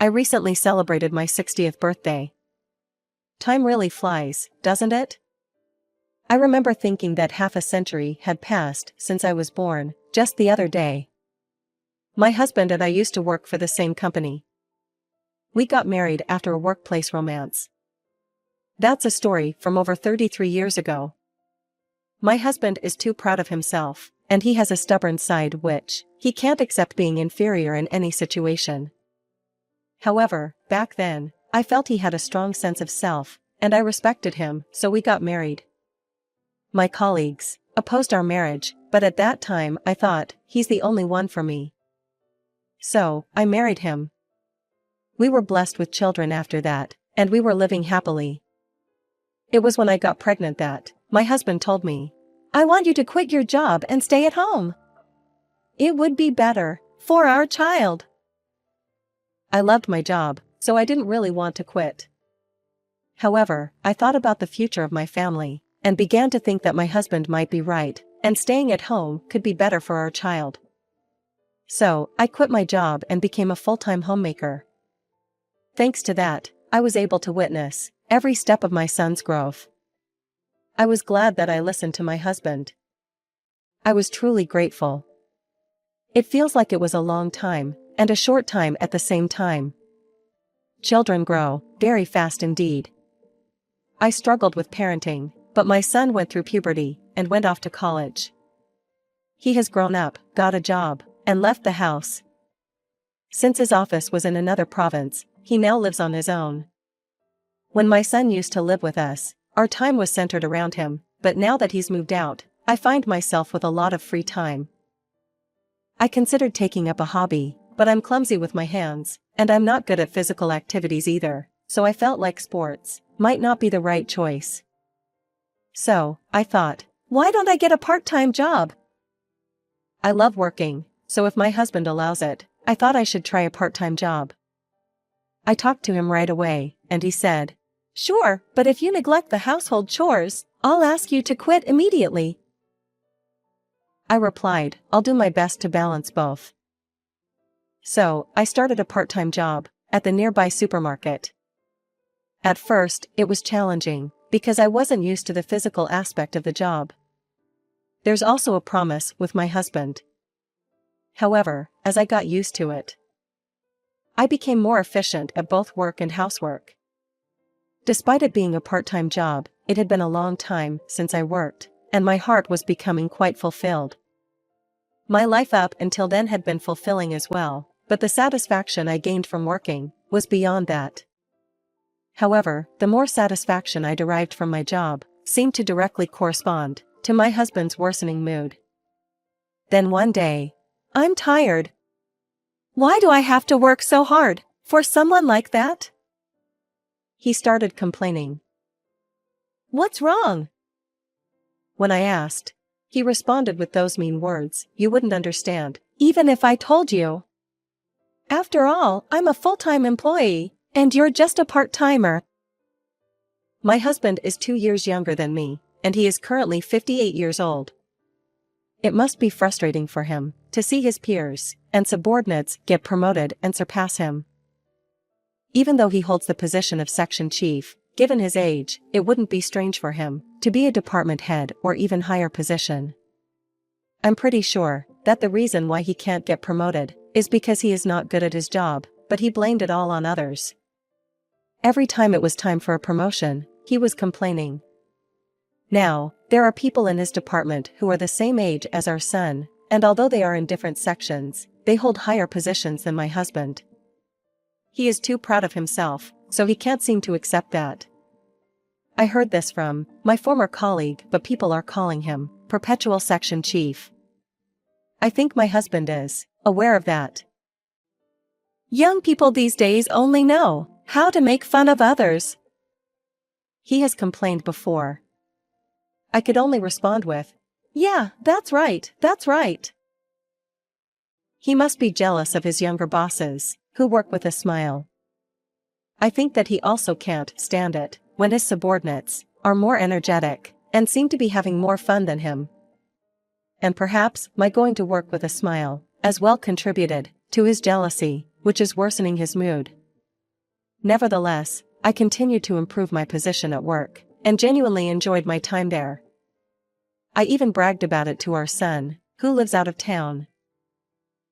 I recently celebrated my 60th birthday. Time really flies, doesn't it? I remember thinking that half a century had passed since I was born, just the other day. My husband and I used to work for the same company. We got married after a workplace romance. That's a story from over 33 years ago. My husband is too proud of himself, and he has a stubborn side which he can't accept being inferior in any situation. However, back then, I felt he had a strong sense of self, and I respected him, so we got married. My colleagues opposed our marriage, but at that time I thought, he's the only one for me. So, I married him. We were blessed with children after that, and we were living happily. It was when I got pregnant that my husband told me, "I want you to quit your job and stay at home. It would be better for our child." I loved my job, so I didn't really want to quit. However, I thought about the future of my family, and began to think that my husband might be right, and staying at home could be better for our child. So, I quit my job and became a full-time homemaker. Thanks to that, I was able to witness every step of my son's growth. I was glad that I listened to my husband. I was truly grateful. It feels like it was a long time, and a short time at the same time. Children grow very fast indeed. I struggled with parenting, but my son went through puberty and went off to college. He has grown up, got a job, and left the house. Since his office was in another province, he now lives on his own. When my son used to live with us, our time was centered around him, but now that he's moved out, I find myself with a lot of free time. I considered taking up a hobby, but I'm clumsy with my hands, and I'm not good at physical activities either, so I felt like sports might not be the right choice. So, I thought, why don't I get a part-time job? I love working, so if my husband allows it, I thought I should try a part-time job. I talked to him right away, and he said, "Sure, but if you neglect the household chores, I'll ask you to quit immediately." I replied, "I'll do my best to balance both." So, I started a part-time job at the nearby supermarket. At first, it was challenging, because I wasn't used to the physical aspect of the job. There's also a promise with my husband. However, as I got used to it, I became more efficient at both work and housework. Despite it being a part-time job, it had been a long time since I worked, and my heart was becoming quite fulfilled. My life up until then had been fulfilling as well, but the satisfaction I gained from working was beyond that. However, the more satisfaction I derived from my job seemed to directly correspond to my husband's worsening mood. Then one day, "I'm tired. Why do I have to work so hard for someone like that?" He started complaining. "What's wrong?" When I asked, he responded with those mean words, "You wouldn't understand, even if I told you. After all, I'm a full-time employee, and you're just a part-timer." My husband is 2 years younger than me, and he is currently 58 years old. It must be frustrating for him to see his peers and subordinates get promoted and surpass him. Even though he holds the position of section chief, given his age, it wouldn't be strange for him to be a department head or even higher position. I'm pretty sure that the reason why he can't get promoted is because he is not good at his job, but he blamed it all on others. Every time it was time for a promotion, he was complaining. Now, there are people in his department who are the same age as our son, and although they are in different sections, they hold higher positions than my husband. He is too proud of himself, so he can't seem to accept that. I heard this from my former colleague, but people are calling him perpetual section chief. I think my husband is aware of that. Young people these days only know how to make fun of others. He has complained before. I could only respond with, "Yeah, that's right, that's right." He must be jealous of his younger bosses, who work with a smile. I think that he also can't stand it when his subordinates are more energetic and seem to be having more fun than him. And perhaps my going to work with a smile as well contributed to his jealousy, which is worsening his mood. Nevertheless, I continued to improve my position at work, and genuinely enjoyed my time there. I even bragged about it to our son, who lives out of town.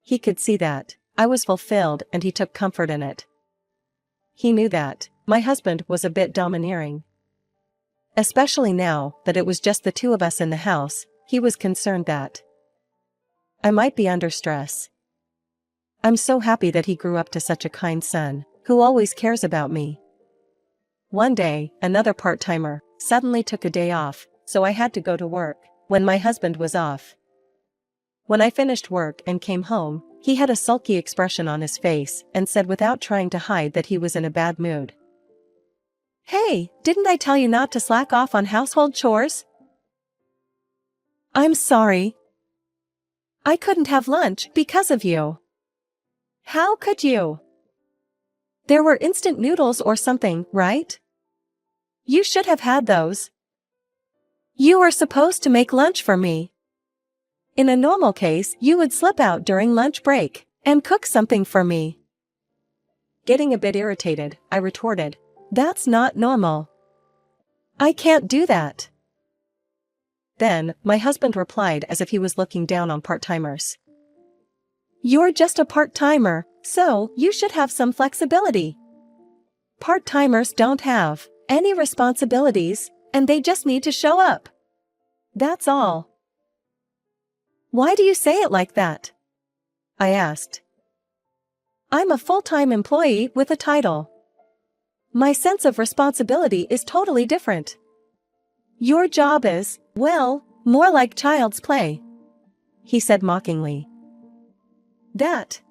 He could see that I was fulfilled and he took comfort in it. He knew that my husband was a bit domineering. Especially now that it was just the two of us in the house, he was concerned that I might be under stress. I'm so happy that he grew up to such a kind son, who always cares about me. One day, another part-timer suddenly took a day off, so I had to go to work when my husband was off. When I finished work and came home, he had a sulky expression on his face and said without trying to hide that he was in a bad mood. "Hey, didn't I tell you not to slack off on household chores?" "I'm sorry. I couldn't have lunch because of you." "How could you? There were instant noodles or something, right? You should have had those. You were supposed to make lunch for me. In a normal case, you would slip out during lunch break and cook something for me." Getting a bit irritated, I retorted, "That's not normal. I can't do that." Then, my husband replied as if he was looking down on part-timers. "You're just a part-timer, so you should have some flexibility. Part-timers don't have any responsibilities, and they just need to show up. That's all." "Why do you say it like that?" I asked. "I'm a full-time employee with a title. My sense of responsibility is totally different. Your job is, well, more like child's play," he said mockingly. "That.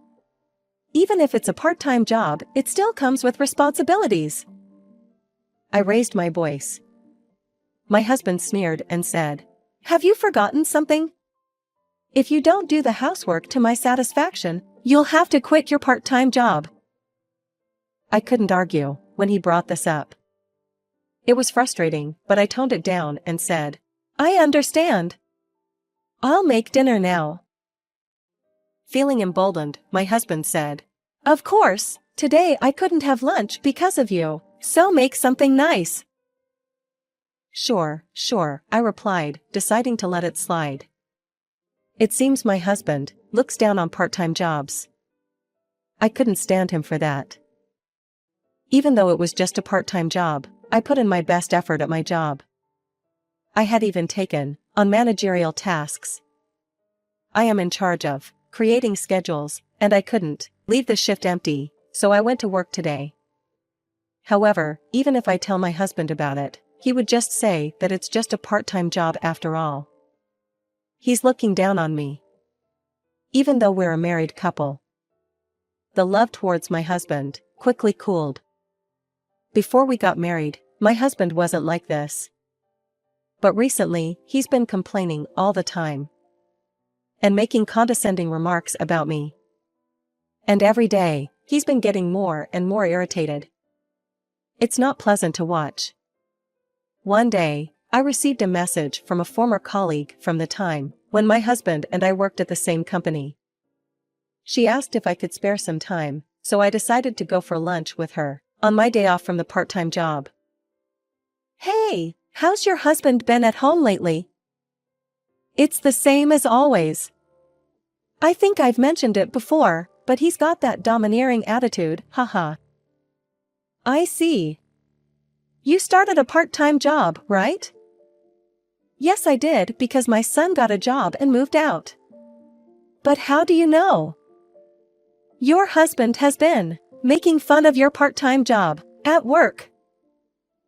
Even if it's a part-time job, it still comes with responsibilities." I raised my voice. My husband sneered and said, "Have you forgotten something? If you don't do the housework to my satisfaction, you'll have to quit your part-time job." I couldn't argue when he brought this up. It was frustrating, but I toned it down and said, "I understand. I'll make dinner now." Feeling emboldened, my husband said, "Of course, today I couldn't have lunch because of you, so make something nice." Sure, I replied, deciding to let it slide. It seems my husband looks down on part-time jobs. I couldn't stand him for that. Even though it was just a part-time job, I put in my best effort at my job. I had even taken on managerial tasks. I am in charge of creating schedules, and I couldn't leave the shift empty, so I went to work today. However, even if I tell my husband about it, he would just say that it's just a part-time job after all. He's looking down on me. Even though we're a married couple. The love towards my husband quickly cooled. Before we got married, my husband wasn't like this. But recently, he's been complaining all the time. And making condescending remarks about me. And every day, he's been getting more and more irritated. It's not pleasant to watch. One day, I received a message from a former colleague from the time when my husband and I worked at the same company. She asked if I could spare some time, so I decided to go for lunch with her on my day off from the part-time job. "Hey, how's your husband been at home lately?" "It's the same as always. I think I've mentioned it before, but he's got that domineering attitude, haha." "I see. You started a part-time job, right?" "Yes, I did because my son got a job and moved out." "But how do you know?" "Your husband has been making fun of your part-time job at work.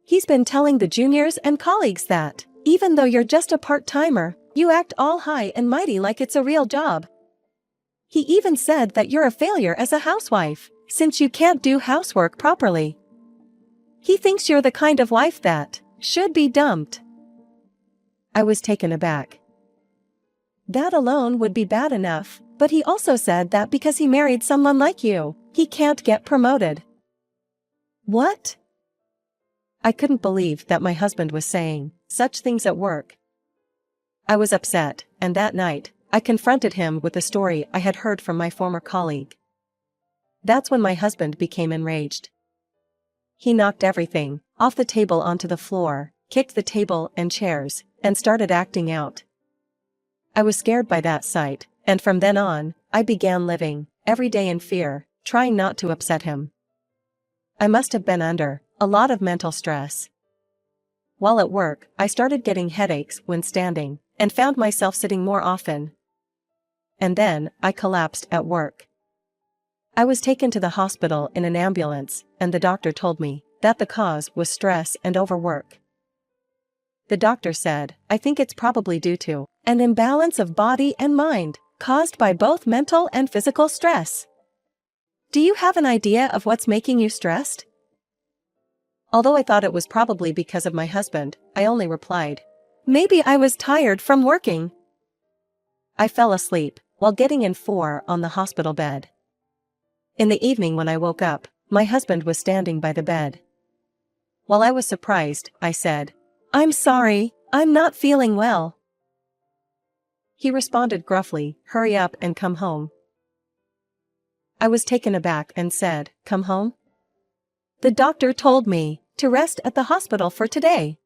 He's been telling the juniors and colleagues that, even though you're just a part-timer, you act all high and mighty like it's a real job. He even said that you're a failure as a housewife, since you can't do housework properly. He thinks you're the kind of wife that should be dumped." I was taken aback. That alone would be bad enough, but he also said that because he married someone like you, he can't get promoted. What? I couldn't believe that my husband was saying such things at work. I was upset, and that night, I confronted him with the story I had heard from my former colleague. That's when my husband became enraged. He knocked everything off the table onto the floor, kicked the table and chairs, and started acting out. I was scared by that sight, and from then on, I began living every day in fear, trying not to upset him. I must have been under a lot of mental stress. While at work, I started getting headaches when standing, and found myself sitting more often. And then, I collapsed at work. I was taken to the hospital in an ambulance, and the doctor told me that the cause was stress and overwork. The doctor said, "I think it's probably due to an imbalance of body and mind, caused by both mental and physical stress. Do you have an idea of what's making you stressed?" Although I thought it was probably because of my husband, I only replied, "Maybe I was tired from working." I fell asleep while getting in 4 on the hospital bed. In the evening when I woke up, my husband was standing by the bed. While I was surprised, I said, "I'm sorry, I'm not feeling well." He responded gruffly, "Hurry up and come home." I was taken aback and said, "Come home?" "The doctor told me to rest at the hospital for today."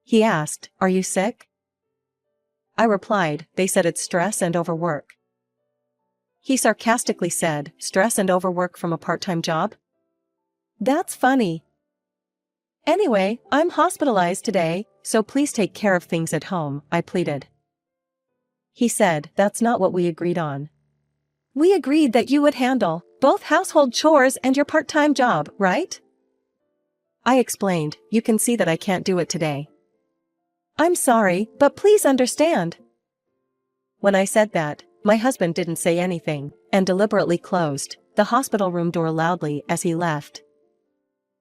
He asked, "Are you sick?" I replied, "They said it's stress and overwork." He sarcastically said, "Stress and overwork from a part-time job? That's funny. Anyway, I'm hospitalized today, so please take care of things at home," I pleaded. He said, "That's not what we agreed on. We agreed that you would handle both household chores and your part-time job, right?" I explained, "You can see that I can't do it today. I'm sorry, but please understand." When I said that, my husband didn't say anything, and deliberately closed the hospital room door loudly as he left.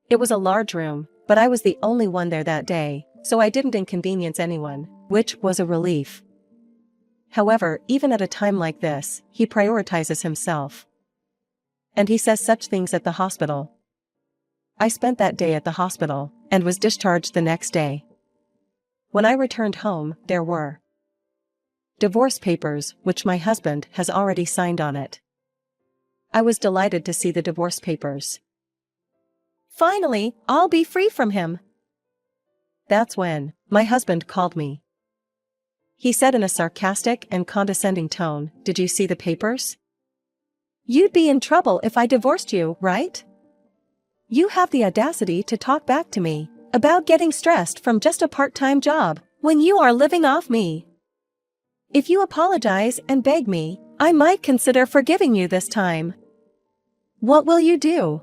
It was a large room, but I was the only one there that day, so I didn't inconvenience anyone, which was a relief. However, even at a time like this, he prioritizes himself. And he says such things at the hospital. I spent that day at the hospital, and was discharged the next day. When I returned home, there were divorce papers, which my husband has already signed on it. I was delighted to see the divorce papers. Finally, I'll be free from him. That's when my husband called me. He said in a sarcastic and condescending tone, "Did you see the papers? You'd be in trouble if I divorced you, right? You have the audacity to talk back to me about getting stressed from just a part-time job when you are living off me. If you apologize and beg me, I might consider forgiving you this time. What will you do?"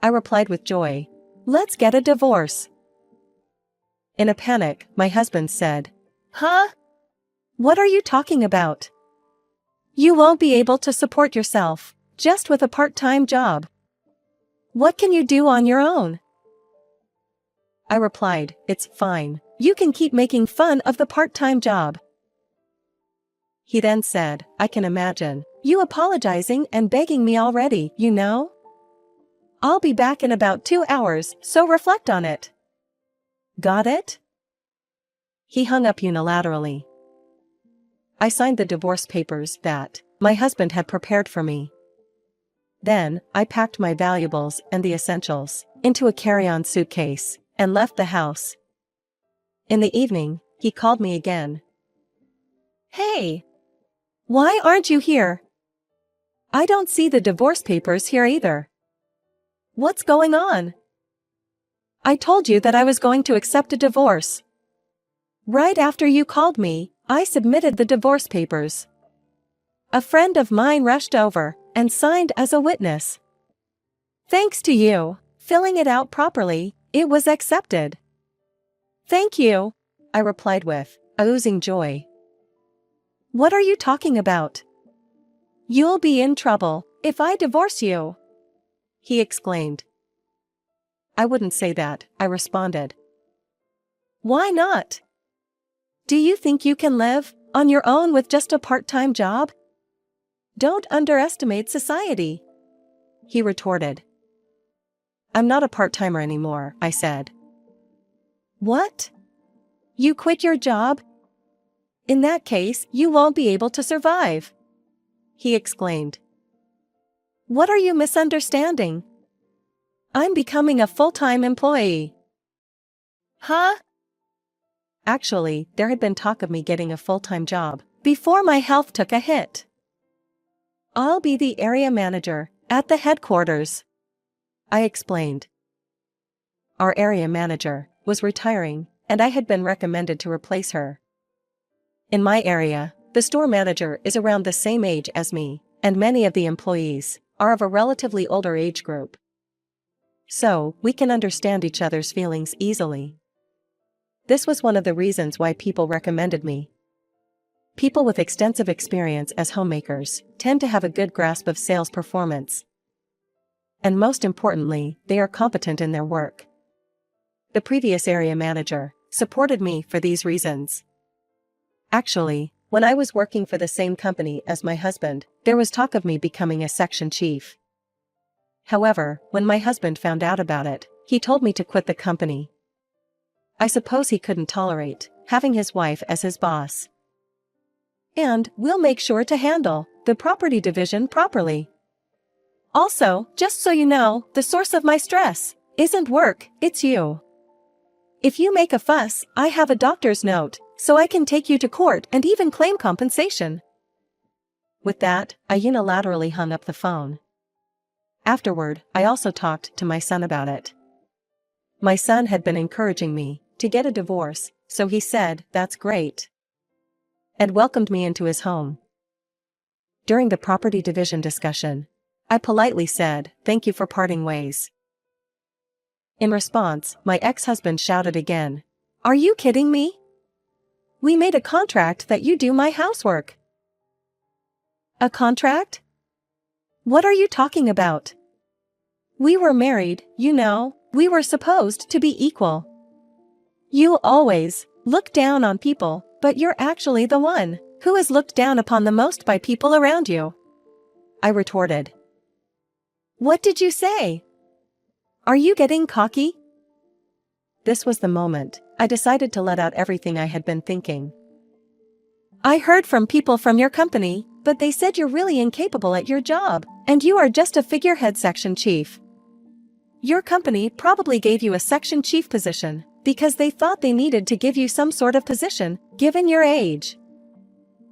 I replied with joy, "Let's get a divorce." In a panic, my husband said, "Huh? What are you talking about? You won't be able to support yourself just with a part-time job. What can you do on your own?" I replied, "It's fine. You can keep making fun of the part-time job." He then said, "I can imagine you apologizing and begging me already, you know? I'll be back in about 2 hours, so reflect on it. Got it?" He hung up unilaterally. I signed the divorce papers that my husband had prepared for me. Then, I packed my valuables and the essentials into a carry-on suitcase and left the house. In the evening, he called me again. "Hey! Why aren't you here? I don't see the divorce papers here either. What's going on? I told you that I was going to accept a divorce. Right after you called me, I submitted the divorce papers. A friend of mine rushed over and signed as a witness. Thanks to you filling it out properly, it was accepted." "Thank you," I replied with oozing joy. "What are you talking about? You'll be in trouble if I divorce you," he exclaimed. "I wouldn't say that," I responded. "Why not? Do you think you can live on your own with just a part-time job? Don't underestimate society," he retorted. "I'm not a part-timer anymore," I said. "What? You quit your job? In that case, you won't be able to survive," he exclaimed. "What are you misunderstanding? I'm becoming a full-time employee. Huh? Actually, there had been talk of me getting a full-time job before my health took a hit. I'll be the area manager at the headquarters, I explained. Our area manager was retiring, and I had been recommended to replace her. In my area, the store manager is around the same age as me, and many of the employees are of a relatively older age group. So, we can understand each other's feelings easily. This was one of the reasons why people recommended me. People with extensive experience as homemakers tend to have a good grasp of sales performance. And most importantly, they are competent in their work. The previous area manager supported me for these reasons. Actually, when I was working for the same company as my husband, there was talk of me becoming a section chief. However, when my husband found out about it, he told me to quit the company. I suppose he couldn't tolerate having his wife as his boss. And we'll make sure to handle the property division properly. Also, just so you know, the source of my stress isn't work, it's you. If you make a fuss, I have a doctor's note, so I can take you to court and even claim compensation. With that, I unilaterally hung up the phone. Afterward, I also talked to my son about it. My son had been encouraging me to get a divorce, so he said, "That's great," and welcomed me into his home. During the property division discussion, I politely said, "Thank you for parting ways." In response, my ex-husband shouted again, "Are you kidding me? We made a contract that you do my housework." A contract? What are you talking about? We were married, you know, we were supposed to be equal. You always look down on people, but you're actually the one who is looked down upon the most by people around you, I retorted. What did you say? Are you getting cocky? This was the moment I decided to let out everything I had been thinking. I heard from people from your company, but they said you're really incapable at your job, and you are just a figurehead section chief. Your company probably gave you a section chief position because they thought they needed to give you some sort of position, given your age.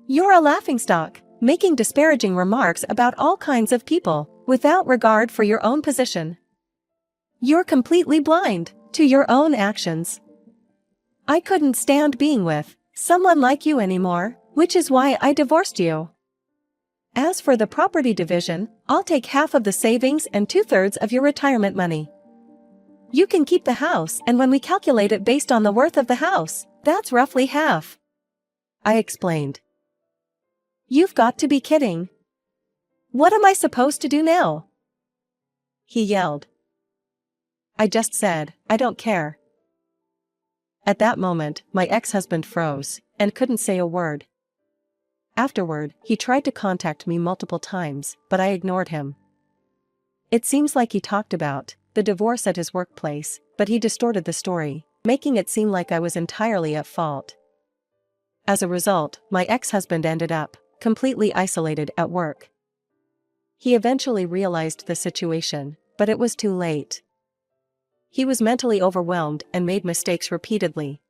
You're a laughingstock, making disparaging remarks about all kinds of people, without regard for your own position. You're completely blind to your own actions. I couldn't stand being with someone like you anymore, which is why I divorced you. As for the property division, I'll take half of the savings and 2/3 of your retirement money. You can keep the house, and when we calculate it based on the worth of the house, that's roughly half, I explained. You've got to be kidding. What am I supposed to do now? He yelled. I just said, I don't care. At that moment, my ex-husband froze and couldn't say a word. Afterward, he tried to contact me multiple times, but I ignored him. It seems like he talked about the divorce at his workplace, but he distorted the story, making it seem like I was entirely at fault. As a result, my ex-husband ended up completely isolated at work. He eventually realized the situation, but it was too late. He was mentally overwhelmed and made mistakes repeatedly.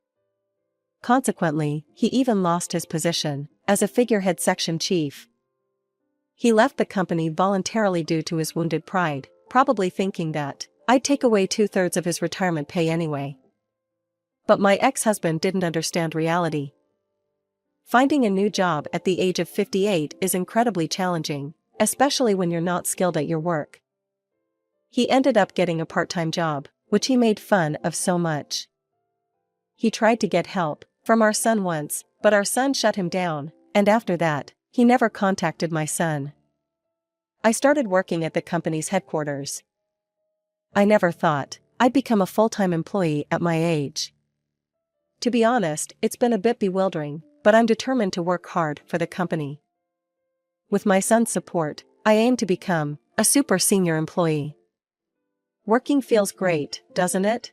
Consequently, he even lost his position as a figurehead section chief. He left the company voluntarily due to his wounded pride, probably thinking that I'd take away 2/3 of his retirement pay anyway. But my ex-husband didn't understand reality. Finding a new job at the age of 58 is incredibly challenging, especially when you're not skilled at your work. He ended up getting a part-time job, which he made fun of so much. He tried to get help from our son once, but our son shut him down, and after that, he never contacted my son. I started working at the company's headquarters. I never thought I'd become a full-time employee at my age. To be honest, it's been a bit bewildering, but I'm determined to work hard for the company. With my son's support, I aim to become a super senior employee. Working feels great, doesn't it?